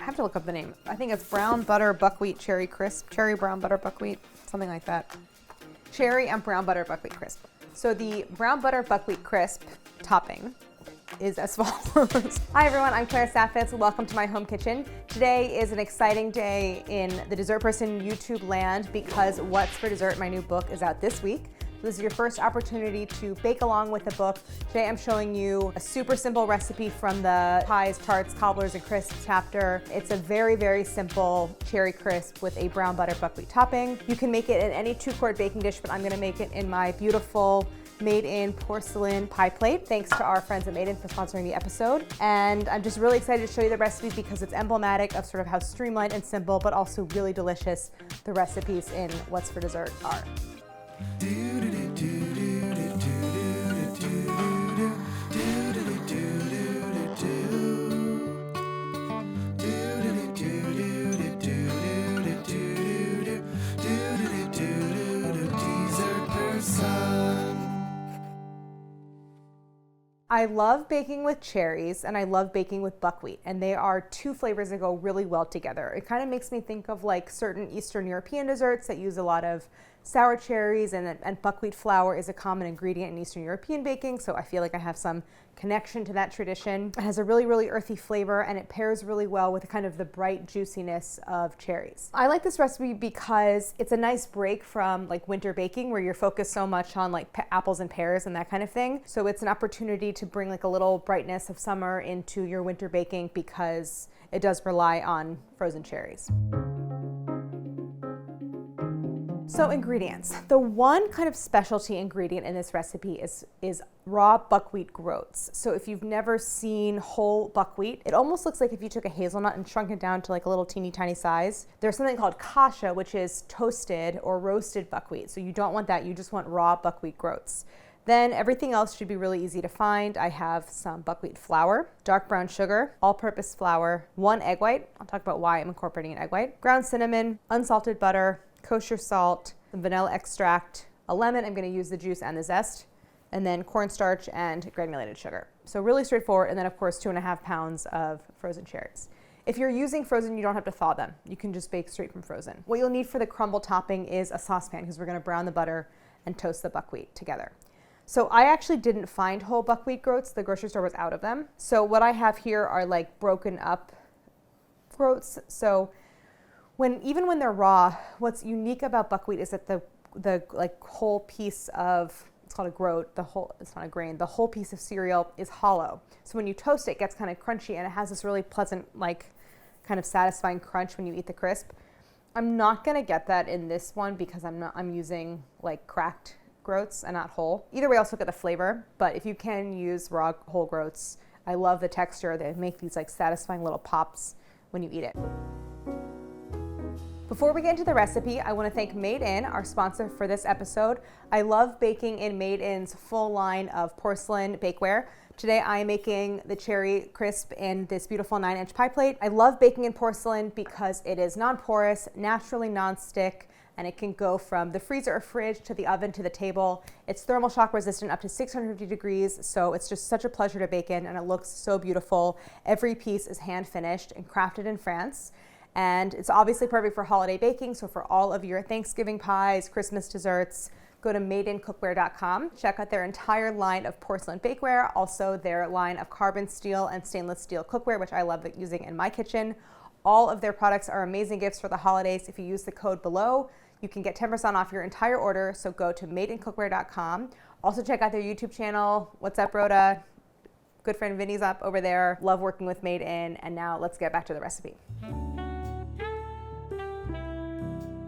I have to look up the name. I think it's brown butter buckwheat cherry crisp, cherry brown butter buckwheat, something like that. Cherry and brown butter buckwheat crisp. So the brown butter buckwheat crisp topping is as follows. Hi everyone, I'm Claire Saffitz. Welcome to my home kitchen. Today is an exciting day in the Dessert Person YouTube land because What's for Dessert, my new book, is out this week. So this is your first opportunity to bake along with the book. Today I'm showing you a super simple recipe from the pies, tarts, cobblers, and crisps chapter. It's a very, very simple cherry crisp with a brown butter buckwheat topping. You can make it in any 2-quart baking dish, but I'm gonna make it in my beautiful made-in porcelain pie plate. Thanks to our friends at Made In for sponsoring the episode. And I'm just really excited to show you the recipe because it's emblematic of sort of how streamlined and simple, but also really delicious the recipes in What's for Dessert are. I love baking with cherries and I love baking with buckwheat, and they are two flavors that go really well together. It kind of makes me think of like certain Eastern European desserts that use a lot of sour cherries, and buckwheat flour is a common ingredient in Eastern European baking, so I feel like I have some connection to that tradition. It has a really, really earthy flavor and it pairs really well with kind of the bright juiciness of cherries. I like this recipe because it's a nice break from like winter baking where you're focused so much on like apples and pears and that kind of thing. So it's an opportunity to bring like a little brightness of summer into your winter baking because it does rely on frozen cherries. So ingredients. The one kind of specialty ingredient in this recipe is raw buckwheat groats. So if you've never seen whole buckwheat, it almost looks like if you took a hazelnut and shrunk it down to like a little teeny tiny size. There's something called kasha, which is toasted or roasted buckwheat. So you don't want that, you just want raw buckwheat groats. Then everything else should be really easy to find. I have some buckwheat flour, dark brown sugar, all-purpose flour, 1 egg white. I'll talk about why I'm incorporating an egg white, ground cinnamon, unsalted butter, kosher salt, some vanilla extract, a lemon, I'm going to use the juice and the zest, and then cornstarch and granulated sugar. So really straightforward, and then of course 2.5 pounds of frozen cherries. If you're using frozen, you don't have to thaw them. You can just bake straight from frozen. What you'll need for the crumble topping is a saucepan because we're going to brown the butter and toast the buckwheat together. So I actually didn't find whole buckwheat groats. The grocery store was out of them. So what I have here are like broken up groats. So even when they're raw, what's unique about buckwheat is that the like whole piece of, it's called a groat, it's not a grain, the whole piece of cereal is hollow. So when you toast it, it gets kind of crunchy and it has this really pleasant, like kind of satisfying crunch when you eat the crisp. I'm not gonna get that in this one because I'm using like cracked groats and not whole. Either way, I'll still get the flavor, but if you can use raw whole groats, I love the texture. They make these like satisfying little pops when you eat it. Before we get into the recipe, I want to thank Made In, our sponsor for this episode. I love baking in Made In's full line of porcelain bakeware. Today I am making the cherry crisp in this beautiful 9-inch pie plate. I love baking in porcelain because it is non-porous, naturally non-stick, and it can go from the freezer or fridge to the oven to the table. It's thermal shock resistant up to 650 degrees, so it's just such a pleasure to bake in, and it looks so beautiful. Every piece is hand finished and crafted in France. And it's obviously perfect for holiday baking, so for all of your Thanksgiving pies, Christmas desserts, go to madeincookware.com. Check out their entire line of porcelain bakeware, also their line of carbon steel and stainless steel cookware, which I love using in my kitchen. All of their products are amazing gifts for the holidays. If you use the code below, you can get 10% off your entire order, so go to madeincookware.com. Also check out their YouTube channel. What's up, Rhoda? Good friend Vinny's up over there. Love working with Made In, and now let's get back to the recipe.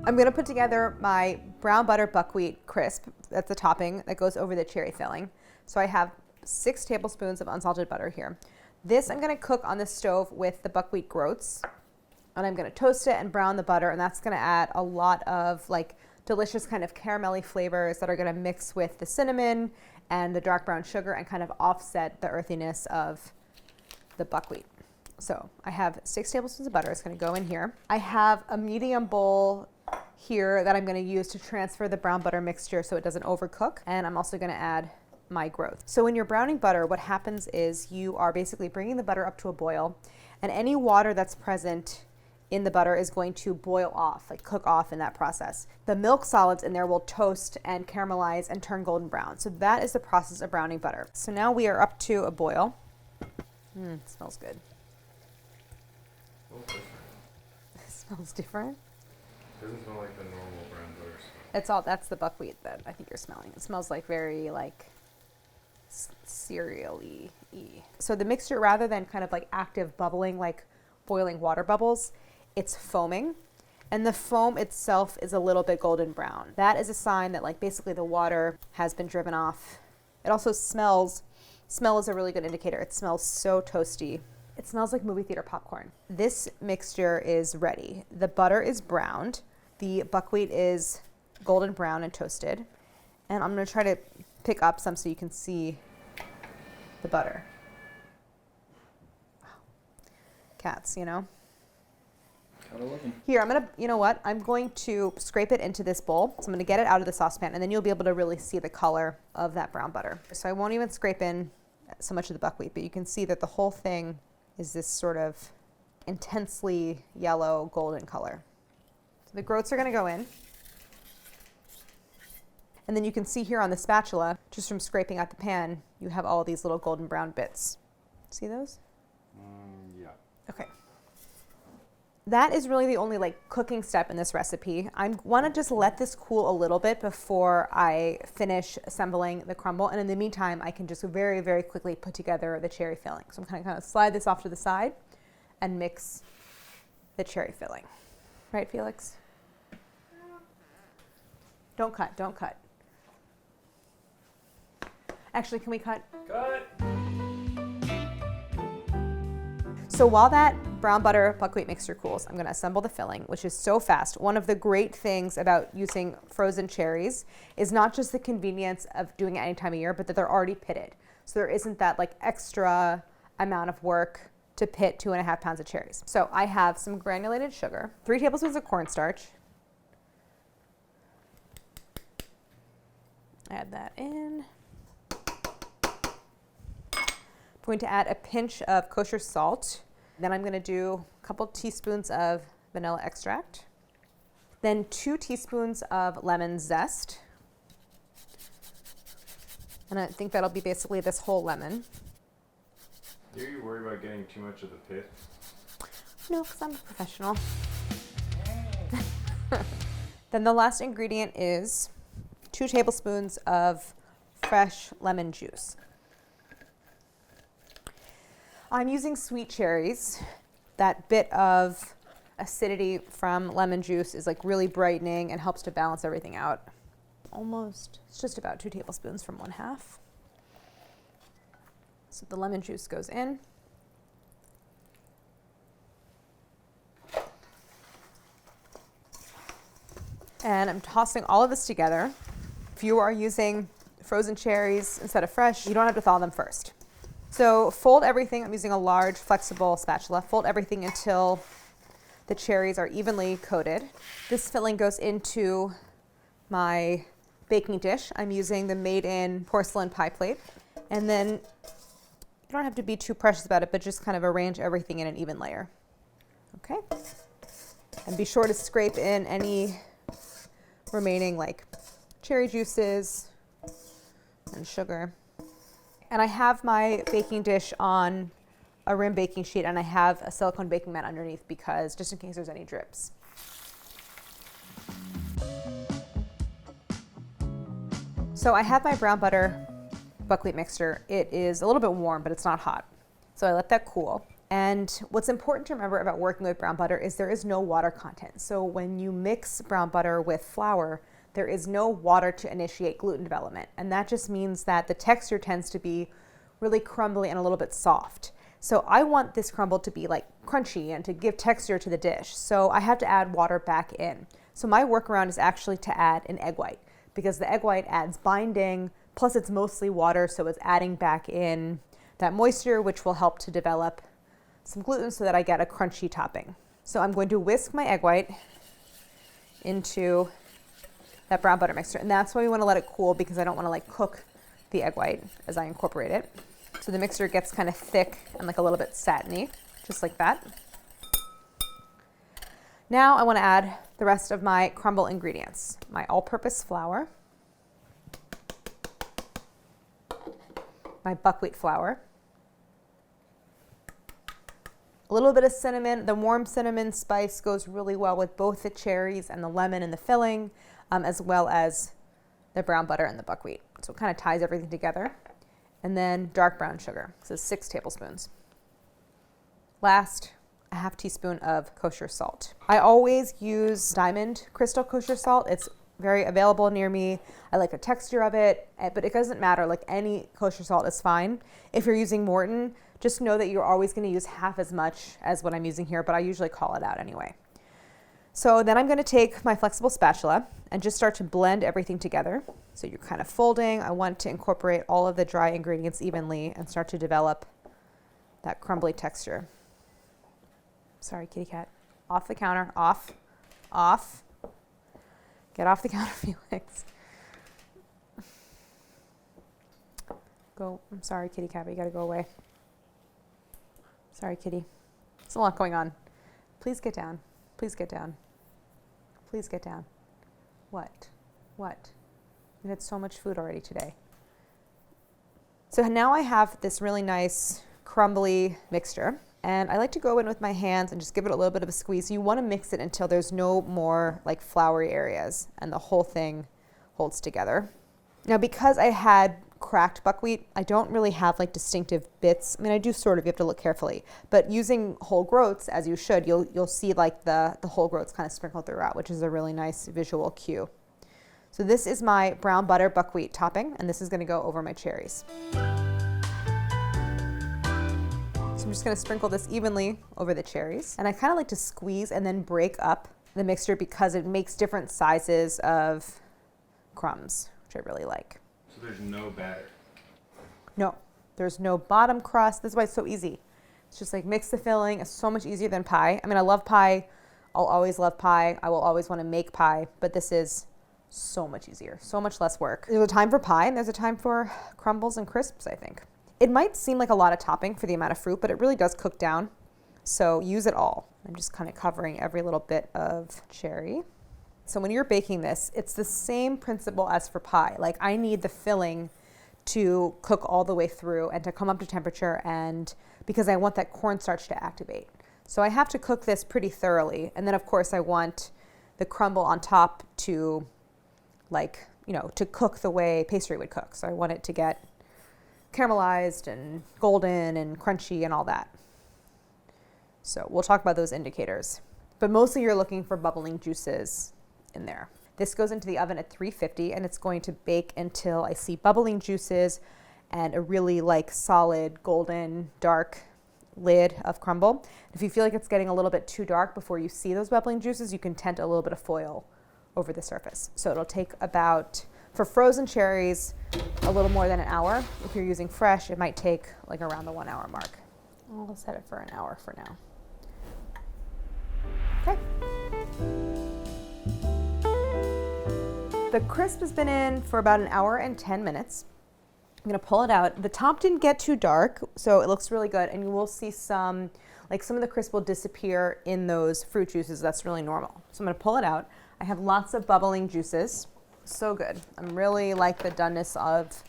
I'm gonna put together my brown butter buckwheat crisp. That's the topping that goes over the cherry filling. So I have 6 tablespoons of unsalted butter here. This I'm gonna cook on the stove with the buckwheat groats, and I'm gonna toast it and brown the butter, and that's gonna add a lot of like delicious kind of caramelly flavors that are gonna mix with the cinnamon and the dark brown sugar and kind of offset the earthiness of the buckwheat. So I have 6 tablespoons of butter. It's gonna go in here. I have a medium bowl here that I'm going to use to transfer the brown butter mixture so it doesn't overcook, and I'm also going to add my groats. So when you're browning butter, what happens is you are basically bringing the butter up to a boil, And any water that's present in the butter is going to boil off, like cook off in that process. The milk solids in there will toast and caramelize and turn golden brown. So that is the process of browning butter. So now we are up to a boil. It smells good. It smells different. It doesn't smell like the normal brown butter smell. It's all, that's the buckwheat that I think you're smelling. It smells like very like cereal-y. So the mixture, rather than kind of like active bubbling, like boiling water bubbles, it's foaming, and the foam itself is a little bit golden brown. That is a sign that like basically the water has been driven off. It also smells, smell is a really good indicator. It smells so toasty. It smells like movie theater popcorn. This mixture is ready. The butter is browned. The buckwheat is golden brown and toasted. And I'm gonna try to pick up some so you can see the butter. Wow. Cats, you know? Here, I'm gonna, you know what? I'm going to scrape it into this bowl. So I'm gonna get it out of the saucepan, and then you'll be able to really see the color of that brown butter. So I won't even scrape in so much of the buckwheat, but you can see that the whole thing is this sort of intensely yellow golden color. So the groats are gonna go in. And then you can see here on the spatula, just from scraping out the pan, you have all these little golden brown bits. See those? Yeah. Okay. That is really the only like cooking step in this recipe. I want to just let this cool a little bit before I finish assembling the crumble. And in the meantime, I can just very, very quickly put together the cherry filling. So I'm kind of slide this off to the side and mix the cherry filling. Right, Felix? Don't cut, don't cut. Actually, can we cut? Cut! So while that brown butter buckwheat mixture cools, I'm gonna assemble the filling, which is so fast. One of the great things about using frozen cherries is not just the convenience of doing it any time of year, but that they're already pitted. So there isn't that like extra amount of work to pit 2.5 pounds of cherries. So I have some granulated sugar, 3 tablespoons of cornstarch. Add that in. I'm going to add a pinch of kosher salt. Then I'm going to do a couple teaspoons of vanilla extract. Then 2 teaspoons of lemon zest. And I think that'll be basically this whole lemon. Are you worried about getting too much of the pit? No, because I'm a professional. Then the last ingredient is 2 tablespoons of fresh lemon juice. I'm using sweet cherries. That bit of acidity from lemon juice is like really brightening and helps to balance everything out. Almost, it's just about 2 tablespoons from 1/2. So the lemon juice goes in. And I'm tossing all of this together. If you are using frozen cherries instead of fresh, you don't have to thaw them first. So fold everything, I'm using a large flexible spatula, fold everything until the cherries are evenly coated. This filling goes into my baking dish. I'm using the made-in porcelain pie plate. And then you don't have to be too precious about it, but just kind of arrange everything in an even layer. Okay? And be sure to scrape in any remaining like cherry juices and sugar. And I have my baking dish on a rim baking sheet, and I have a silicone baking mat underneath because just in case there's any drips. So I have my brown butter buckwheat mixture. It is a little bit warm, but it's not hot. So I let that cool. And what's important to remember about working with brown butter is there is no water content. So when you mix brown butter with flour, there is no water to initiate gluten development. And that just means that the texture tends to be really crumbly and a little bit soft. So I want this crumble to be like crunchy and to give texture to the dish. So I have to add water back in. So my workaround is actually to add an egg white, because the egg white adds binding, plus it's mostly water, so it's adding back in that moisture, which will help to develop some gluten so that I get a crunchy topping. So I'm going to whisk my egg white into that brown butter mixture. And that's why we want to let it cool, because I don't want to like cook the egg white as I incorporate it. So the mixture gets kind of thick and like a little bit satiny, just like that. Now I want to add the rest of my crumble ingredients. My all-purpose flour, my buckwheat flour, a little bit of cinnamon. The warm cinnamon spice goes really well with both the cherries and the lemon and the filling, as well as the brown butter and the buckwheat. So it kind of ties everything together. And then dark brown sugar, so 6 tablespoons. Last, a half teaspoon of kosher salt. I always use diamond crystal kosher salt. It's very available near me. I like the texture of it, but it doesn't matter. Like any kosher salt is fine. If you're using Morton, just know that you're always going to use half as much as what I'm using here, but I usually call it out anyway. So then I'm going to take my flexible spatula and just start to blend everything together. So you're kind of folding. I want to incorporate all of the dry ingredients evenly and start to develop that crumbly texture. Sorry, kitty cat. Off the counter. Off. Off. Get off the counter, Felix. Go. I'm sorry, kitty cat, but you gotta go away. Sorry, kitty. There's a lot going on. Please get down. Please get down. Please get down. What? What? You had so much food already today. So now I have this really nice crumbly mixture. And I like to go in with my hands and just give it a little bit of a squeeze. You want to mix it until there's no more like floury areas and the whole thing holds together. Now, because I had cracked buckwheat, I don't really have like distinctive bits. I mean, I do sort of, you have to look carefully, but using whole groats, as you should, you'll see like the whole groats kind of sprinkled throughout, which is a really nice visual cue. So this is my brown butter buckwheat topping, and this is going to go over my cherries. I'm just going to sprinkle this evenly over the cherries. And I kind of like to squeeze and then break up the mixture because it makes different sizes of crumbs, which I really like. So there's no batter? No, there's no bottom crust. This is why it's so easy. It's just like mix the filling. It's so much easier than pie. I mean, I love pie. I'll always love pie. I will always want to make pie, but this is so much easier, so much less work. There's a time for pie and there's a time for crumbles and crisps, I think. It might seem like a lot of topping for the amount of fruit, but it really does cook down. So use it all. I'm just kind of covering every little bit of cherry. So when you're baking this, it's the same principle as for pie. Like I need the filling to cook all the way through and to come up to temperature, and because I want that cornstarch to activate. So I have to cook this pretty thoroughly. And then of course I want the crumble on top to to cook the way pastry would cook. So I want it to get caramelized and golden and crunchy and all that. So we'll talk about those indicators. But mostly you're looking for bubbling juices in there. This goes into the oven at 350 and it's going to bake until I see bubbling juices and a really solid golden dark lid of crumble. If you feel like it's getting a little bit too dark before you see those bubbling juices, you can tent a little bit of foil over the surface. So it'll take about, for frozen cherries, a little more than an hour. If you're using fresh, it might take around the 1 hour mark. I'll set it for an hour for now. Okay. The crisp has been in for about 1 hour and 10 minutes. I'm gonna pull it out. The top didn't get too dark, so it looks really good, and you will see some of the crisp will disappear in those fruit juices. That's really normal. So I'm gonna pull it out. I have lots of bubbling juices. So good. I'm really like the doneness of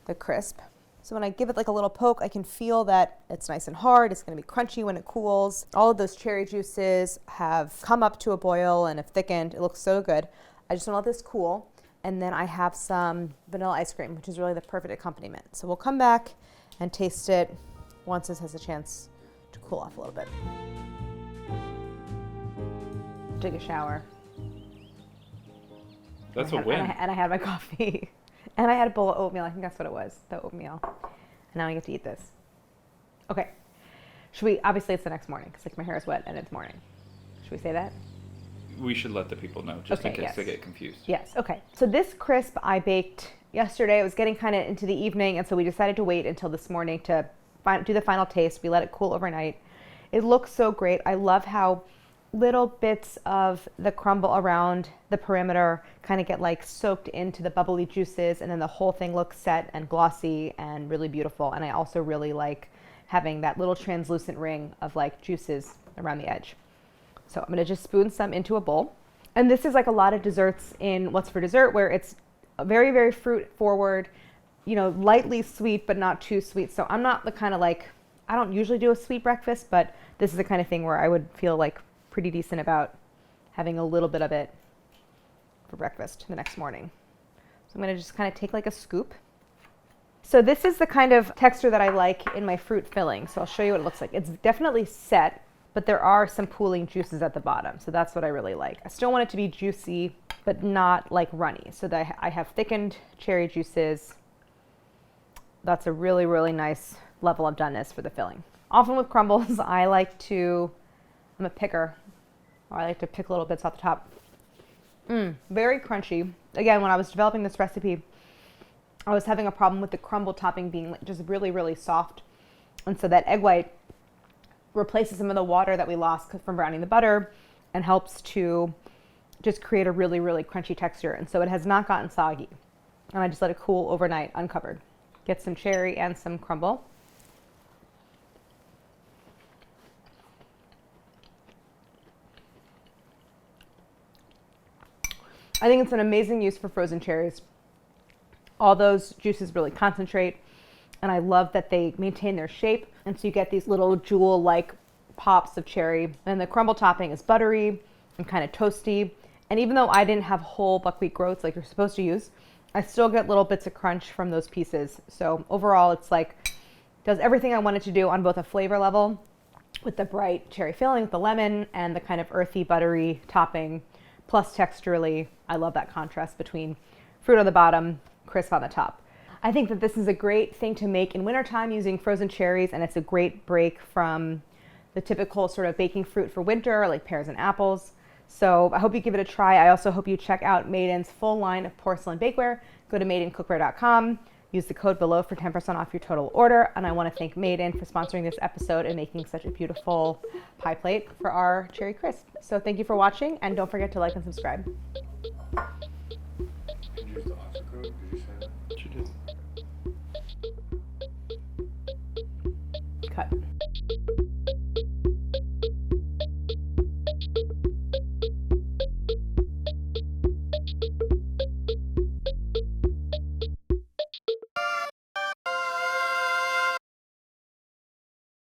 the crisp. So when I give it a little poke, I can feel that it's nice and hard. It's gonna be crunchy when it cools. All of those cherry juices have come up to a boil and have thickened. It looks so good. I just wanna let this cool. And then I have some vanilla ice cream, which is really the perfect accompaniment. So we'll come back and taste it once this has a chance to cool off a little bit. Take a shower. That's a win. And I had my coffee. And I had a bowl of oatmeal. I think that's what it was, the oatmeal. And now I get to eat this. Okay. Obviously it's the next morning because my hair is wet and it's morning. Should we say that? We should let the people know just in case they get confused. Yes, okay. So this crisp I baked yesterday. It was getting kind of into the evening, and so we decided to wait until this morning to do the final taste. We let it cool overnight. It looks so great. I love how little bits of the crumble around the perimeter kind of get soaked into the bubbly juices, and then the whole thing looks set and glossy and really beautiful. And I also really like having that little translucent ring of like juices around the edge. So I'm gonna just spoon some into a bowl. And this is like a lot of desserts in What's for Dessert, where it's very, very fruit forward, you know, lightly sweet, but not too sweet. So I'm not the kind of like, I don't usually do a sweet breakfast, but this is the kind of thing where I would feel like pretty decent about having a little bit of it for breakfast the next morning. So I'm gonna just kind of take like a scoop. So this is the kind of texture that I like in my fruit filling. So I'll show you what it looks like. It's definitely set, but there are some pooling juices at the bottom. So that's what I really like. I still want it to be juicy, but not like runny. So that I have thickened cherry juices. That's a really, really nice level of doneness for the filling. Often with crumbles, I'm a picker. I like to pick little bits off the top. Very crunchy. Again, when I was developing this recipe, I was having a problem with the crumble topping being like just really, really soft. And so that egg white replaces some of the water that we lost from browning the butter and helps to just create a really, really crunchy texture. And so it has not gotten soggy. And I just let it cool overnight uncovered. Get some cherry and some crumble. I think it's an amazing use for frozen cherries. All those juices really concentrate, and I love that they maintain their shape, and so you get these little jewel-like pops of cherry. And the crumble topping is buttery and kind of toasty, and even though I didn't have whole buckwheat groats like you're supposed to use, I still get little bits of crunch from those pieces. So overall, it's like, does everything I wanted to do on both a flavor level with the bright cherry filling with the lemon and the kind of earthy, buttery topping. Plus texturally, I love that contrast between fruit on the bottom, crisp on the top. I think that this is a great thing to make in wintertime using frozen cherries, and it's a great break from the typical sort of baking fruit for winter, like pears and apples. So I hope you give it a try. I also hope you check out Maiden's full line of porcelain bakeware. Go to maidencookware.com. Use the code below for 10% off your total order. And I want to thank Maiden for sponsoring this episode and making such a beautiful pie plate for our cherry crisp. So thank you for watching, and don't forget to like and subscribe.